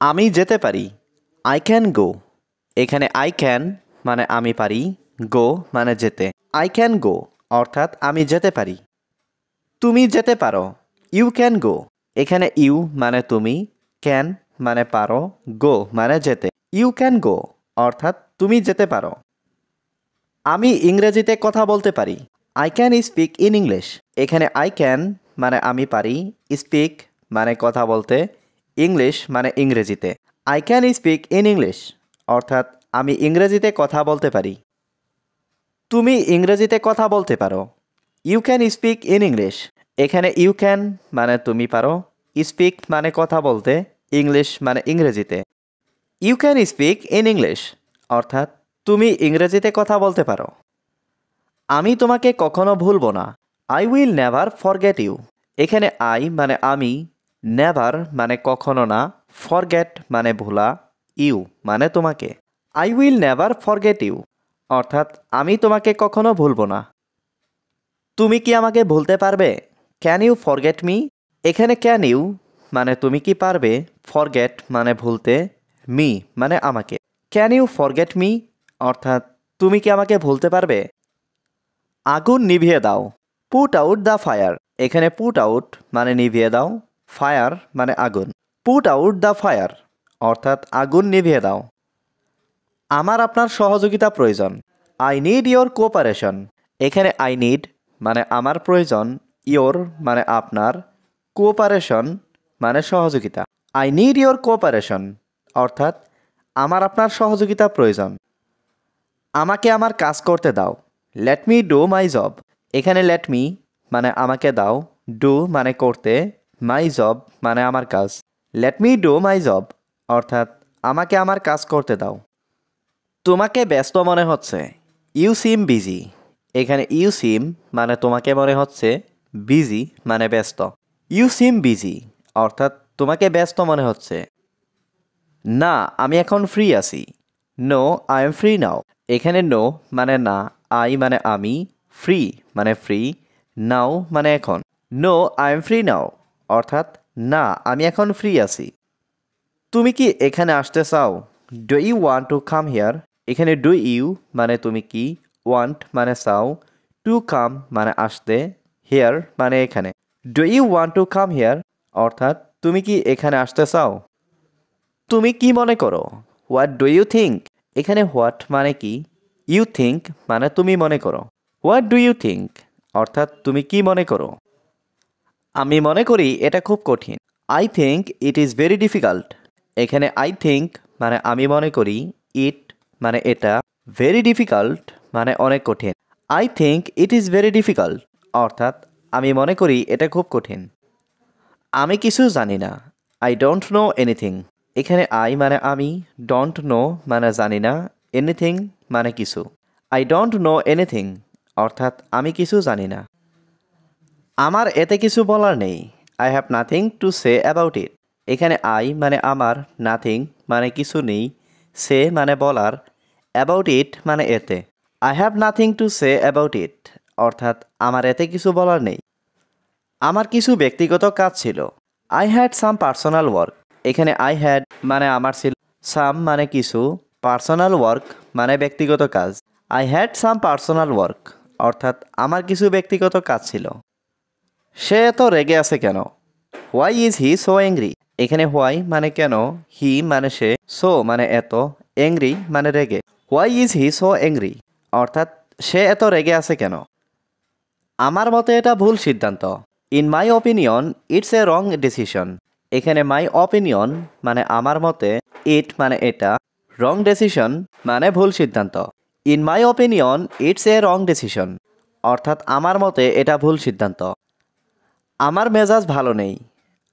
আমি যেতে পারি। I can go. এখানে আই ক্যান মানে আমি পারি, গো মানে যেতে। আই ক্যান গো অর্থাৎ আমি যেতে পারি। তুমি যেতে পারো। You can go. এখানে ইউ মানে তুমি, ক্যান মানে পারো, গো মানে যেতে। ইউ ক্যান গো অর্থাৎ তুমি যেতে পারো। আমি ইংরেজিতে কথা বলতে পারি। I can speak in English. এখানে আই ক্যান মানে আমি পারি, স্পিক মানে কথা বলতে, ইংলিশ মানে ইংরেজিতে। I can speak in English অর্থাৎ আমি ইংরেজিতে কথা বলতে পারি। তুমি ইংরেজিতে কথা বলতে পারো। You can speak in English. এখানে ইউ ক্যান মানে তুমি পারো, স্পিক মানে কথা বলতে, ইংলিশ মানে ইংরেজিতে। You can speak in English অর্থাৎ তুমি ইংরেজিতে কথা বলতে পারো। আমি তোমাকে কখনো ভুলবো না। I will never forget you. এখানে আই মানে আমি, নেভার মানে কখনো না, ফরগেট মানে ভোলা, ইউ মানে তোমাকে। I will never forget you অর্থাৎ আমি তোমাকে কখনো ভুলবো না। তুমি কি আমাকে ভুলতে পারবে? Can you forget me? এখানে ক্যান ইউ মানে তুমি কি পারবে, ফরগেট মানে ভুলতে, মি মানে আমাকে। ক্যান ইউ ফরগেট মি অর্থাৎ তুমি কি আমাকে ভুলতে পারবে? আগুন নিভিয়ে দাও। Put out the fire. এখানে পুট আউট মানে নিভিয়ে দাও, ফায়ার মানে আগুন। পুট আউট দ্য ফায়ার অর্থাৎ আগুন নিভিয়ে দাও। আমার আপনার সহযোগিতা প্রয়োজন। I need your cooperation. এখানে আই নিড মানে আমার প্রয়োজন, ইয়োর মানে আপনার, কোঅপারেশন মানে সহযোগিতা। আই নিড ইয়োর কোঅপারেশন অর্থাৎ আমার আপনার সহযোগিতা প্রয়োজন। আমাকে আমার কাজ করতে দাও। Let me do my job. এখানে লেট মি মানে আমাকে দাও, ডু মানে করতে, মাই জব মানে আমার কাজ। Let me do my job অর্থাৎ আমাকে আমার কাজ করতে দাও। তোমাকে ব্যস্ত মনে হচ্ছে। You seem busy. এখানে ইউ সিম মানে তোমাকে মনে হচ্ছে, বিজি মানে ব্যস্ত। ইউ সিম বিজি অর্থাৎ তোমাকে ব্যস্ত মনে হচ্ছে। না, আমি এখন ফ্রি আছি। No, I am free now. এখানে নো মানে না, আই মানে আমি, ফ্রি মানে ফ্রি, নাও মানে এখন। No, I am free now অর্থাৎ না, আমি এখন ফ্রি আছি। তুমি কি এখানে আসতে চাও? Do you want to come here? এখানে ডু ইউ মানে তুমি কি, ওয়ান্ট মানে চাও, টু কাম মানে আসতে, হিয়ার মানে এখানে। Do you want to come here অর্থাৎ তুমি কি এখানে আসতে চাও? তুমি কি মনে করো? What do you think? এখানে হোয়াট মানে কি, ইউ থিঙ্ক মানে তুমি মনে করো। হোয়াট ডু ইউ থিঙ্ক অর্থাৎ তুমি কি মনে করো? আমি মনে করি এটা খুব কঠিন। I think it is very difficult. এখানে আই থিঙ্ক মানে আমি মনে করি, ইট মানে এটা, ভেরি ডিফিকাল্ট মানে অনেক কঠিন। I think it is very difficult অর্থাৎ আমি মনে করি এটা খুব কঠিন। আমি কিছু জানি না। I don't know anything. এখানে আই মানে আমি, ডোন্ট নো মানে জানি না, এনিথিং মানে কিছু। আই ডোন্ট নো এনিথিং অর্থাৎ আমি কিছু জানি না। আমার এতে কিছু বলার নেই। I have nothing to say about it. এখানে আই মানে আমার, নাথিং মানে কিছু নেই, সে মানে বলার, অ্যাবাউট ইট মানে এতে। I have nothing to say about it অর্থাৎ আমার এতে কিছু বলার নেই। আমার কিছু ব্যক্তিগত কাজ ছিল। I had some personal work. এখানে আই হ্যাড মানে আমার ছিল, সাম মানে কিছু, পার্সোনাল ওয়ার্ক মানে ব্যক্তিগত কাজ। I had some personal work অর্থাৎ আমার কিছু ব্যক্তিগত কাজ ছিল। সে এত রেগে আছে কেন? Why is he so angry? এখানে হোয়াই মানে কেন, হি মানে সে, সো মানে এত, অ্যাংরি মানে রেগে। Why is he so angry অর্থাৎ সে এত রেগে আছে কেন? আমার মতে এটা ভুল সিদ্ধান্ত। In my opinion it's a wrong decision. এখানে মাই অপিনিয়ন মানে আমার মতে, ইট মানে এটা, রং ডিসিশন মানে ভুল সিদ্ধান্ত। In my opinion it's a wrong decision অর্থাৎ আমার মতে এটা ভুল সিদ্ধান্ত। আমার মেজাজ ভালো নেই।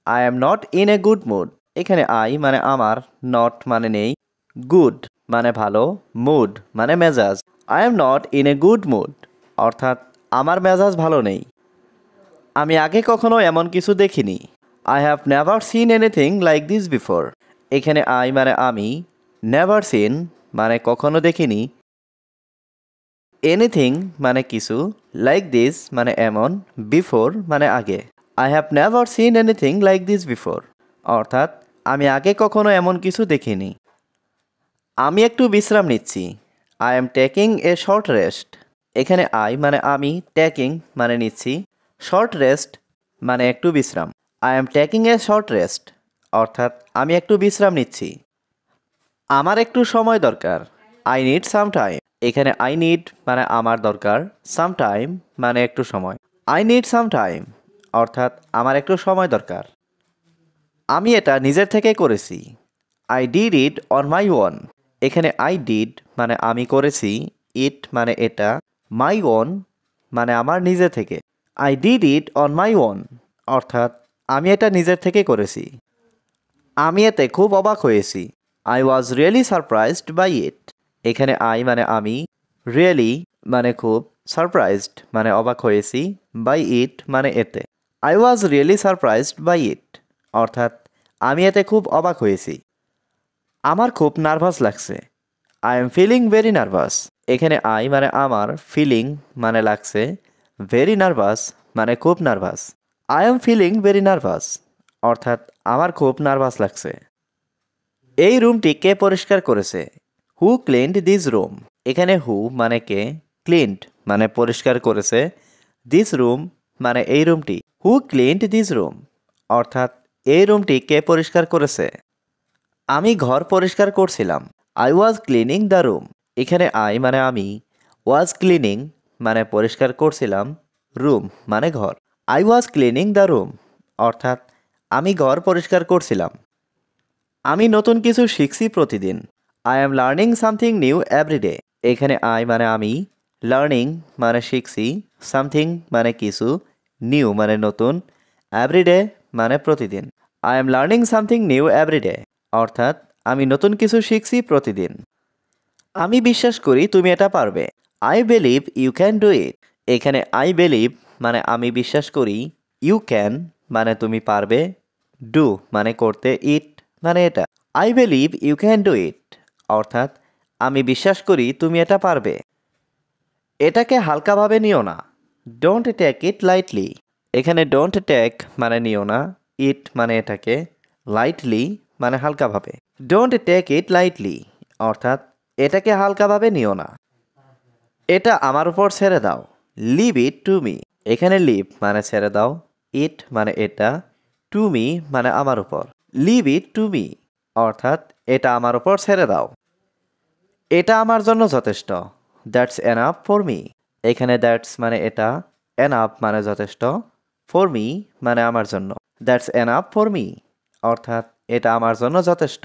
I am not in a good mood. এখানে আই মানে আমার, নট মানে নেই, গুড মানে ভালো, মুড মানে মেজাজ। I am not in a good mood অর্থাৎ আমার মেজাজ ভালো নেই। আমি আগে কখনো এমন কিছু দেখিনি। I have never seen anything like this before. এখানে আই মানে আমি, নেভার সিন মানে কখনো দেখিনি, এনিথিং মানে কিছু, লাইক দিস মানে এমন, বিফোর মানে আগে। I have never seen anything like this before অর্থাৎ আমি আগে কখনো এমন কিছু দেখিনি। আমি একটু বিশ্রাম নিচ্ছি। I am taking a short rest. এখানে আই মানে আমি, টেকিং মানে নিচ্ছি, শর্ট রেস্ট মানে একটু বিশ্রাম। I am taking a short rest অর্থাৎ আমি একটু বিশ্রাম নিচ্ছি। আমার একটু সময় দরকার। I need some time. এখানে আই নিড মানে আমার দরকার, সাম টাইম মানে একটু সময়। আই নিড সাম টাইম অর্থাৎ আমার একটু সময় দরকার। আমি এটা নিজের থেকে করেছি। I did it on my own. এখানে আই ডিড মানে আমি করেছি, ইট মানে এটা, মাই ওন মানে আমার নিজে থেকে। I did it on my own অর্থাৎ আমি এটা নিজের থেকে করেছি। আমি এতে খুব অবাক হয়েছি। I was really surprised by it. এখানে আই মানে আমি, রিয়েলি মানে খুব, সারপ্রাইজড মানে অবাক হয়েছি, বাই ইট মানে এতে। I was really surprised by it অর্থাৎ আমি এতে খুব অবাক হয়েছি। আমার খুব নার্ভাস লাগছে। I am feeling very nervous. এখানে আই মানে আমার, ফিলিং মানে লাগছে, ভেরি নার্ভাস মানে খুব nervous. I am feeling very nervous অর্থাৎ আমার খুব নার্ভাস লাগছে। এই রুমটি কে পরিষ্কার করেছে? হু ক্লিনড দিস রুম। এখানে হু মানে কে, ক্লিনড মানে পরিষ্কার করেছে, দিস রুম মানে এই রুমটি। হু ক্লিনড দিস রুম অর্থাৎ এই রুমটি কে পরিষ্কার করেছে? আমি ঘর পরিষ্কার করছিলাম। I was cleaning the room. এখানে আই মানে আমি, ওয়াজ ক্লিনিং মানে পরিষ্কার করছিলাম, রুম মানে ঘর। I was cleaning the room অর্থাৎ আমি ঘর পরিষ্কার করছিলাম। আমি নতুন কিছু শিখছি প্রতিদিন। I am learning something new everyday. এখানে আই মানে আমি, লার্নিং মানে শিখছি, সামথিং মানে কিছু, নিউ মানে নতুন, এভরিডে মানে প্রতিদিন। I am learning something new everyday অর্থাৎ আমি নতুন কিছু শিখছি প্রতিদিন। আমি বিশ্বাস করি তুমি এটা পারবে। I believe you can do it. এখানে আই বিলিভ মানে আমি বিশ্বাস করি, ইউ ক্যান মানে তুমি পারবে, ডু মানে করতে, ইট মানে এটা। I believe you can do it অর্থাৎ আমি বিশ্বাস করি তুমি এটা পারবে। এটাকে হালকাভাবে নিও না। Don't take it lightly. এখানে ডোন্ট টেক মানে নিও না, ইট মানে এটাকে, লাইটলি মানে হালকাভাবে। ডোন্ট টেক ইট লাইটলি অর্থাৎ এটাকে হালকাভাবে নিও না। এটা আমার উপর ছেড়ে দাও। Leave it to me. এখানে লিভ মানে ছেড়ে দাও, ইট মানে এটা, টু মি মানে আমার উপর। লিভ ইট টু মি অর্থাৎ এটা আমার উপর ছেড়ে দাও। এটা আমার জন্য যথেষ্ট। That's enough for me. এখানে দ্যাটস মানে এটা, এনাফ মানে যথেষ্ট, ফর মি মানে আমার জন্য। দ্যাটস এনাফ ফর মি অর্থাৎ এটা আমার জন্য যথেষ্ট।